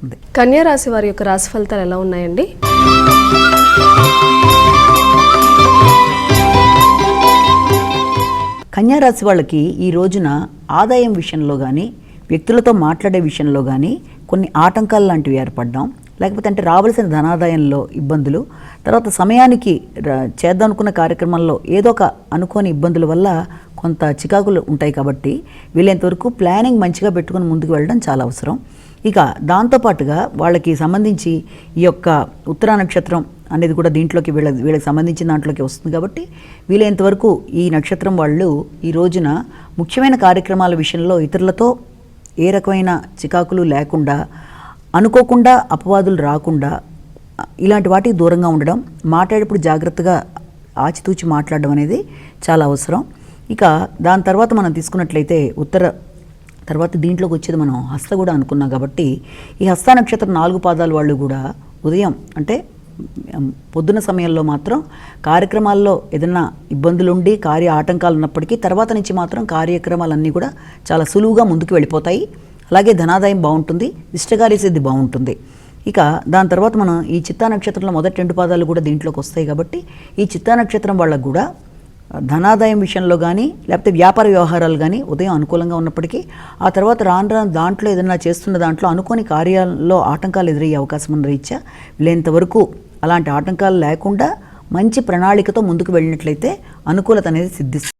వస్తుంది. కన్యా రాశి వారి యొక్క రాశి ఫలితాలు ఎలా ఉన్నాయండి? కన్యా రాశి వాళ్ళకి ఈ రోజున ఆదాయం విషయంలో కానీ, వ్యక్తులతో మాట్లాడే విషయంలో కానీ కొన్ని ఆటంకాలు లాంటివి ఏర్పడడం, లేకపోతే అంటే రావాల్సిన ధనాదాయంలో ఇబ్బందులు, తర్వాత సమయానికి చేద్దాం అనుకున్న కార్యక్రమంలో ఏదో ఒక అనుకోని ఇబ్బందుల వల్ల కొంత చికాకులు ఉంటాయి. కాబట్టి వీలైనంతవరకు ప్లానింగ్ మంచిగా పెట్టుకుని ముందుకు వెళ్ళడం చాలా అవసరం. ఇక దాంతోపాటుగా వాళ్ళకి సంబంధించి ఈ యొక్క ఉత్తరా నక్షత్రం అనేది కూడా దీంట్లోకి వీళ్ళకి సంబంధించిన దాంట్లోకి వస్తుంది. కాబట్టి వీలైనంతవరకు ఈ నక్షత్రం వాళ్ళు ఈ రోజున ముఖ్యమైన కార్యక్రమాల విషయంలో ఇతరులతో ఏ రకమైన చికాకులు లేకుండా, అనుకోకుండా అపవాదులు రాకుండా ఇలాంటి వాటికి దూరంగా ఉండడం, మాట్లాడేటప్పుడు జాగ్రత్తగా ఆచితూచి మాట్లాడడం అనేది చాలా అవసరం. ఇక దాని తర్వాత మనం తీసుకున్నట్లయితే తర్వాత దీంట్లోకి వచ్చేది మనం హస్త కూడా అనుకున్నాం. కాబట్టి ఈ హస్త నక్షత్రం 4 పాదాల వాళ్ళు కూడా ఉదయం అంటే పొద్దున సమయంలో మాత్రం కార్యక్రమాల్లో ఏదైనా ఇబ్బందులుండి కార్య ఆటంకాలు ఉన్నప్పటికీ తర్వాత నుంచి మాత్రం కార్యక్రమాలన్నీ కూడా చాలా సులువుగా ముందుకు వెళ్ళిపోతాయి. అలాగే ధనాదాయం బాగుంటుంది, ఇష్టకార్యసిద్ధి బాగుంటుంది. ఇక దాని తర్వాత మనం ఈ చిత్తా నక్షత్రంలో మొదటి 2 పాదాలు కూడా దీంట్లోకి వస్తాయి. కాబట్టి ఈ చిత్తా నక్షత్రం వాళ్ళకు కూడా ధనాదాయం విషయంలో కానీ, లేకపోతే వ్యాపార వ్యవహారాలు కానీ ఉదయం అనుకూలంగా ఉన్నప్పటికీ ఆ తర్వాత రాను దాంట్లో ఏదైనా చేస్తున్న దాంట్లో అనుకోని కార్యాల్లో ఆటంకాలు ఎదురయ్యే అవకాశం ఉన్న రీత్యా వీలైనంతవరకు అలాంటి ఆటంకాలు లేకుండా మంచి ప్రణాళికతో ముందుకు వెళ్ళినట్లయితే అనుకూలత అనేది సిద్ధిస్తుంది.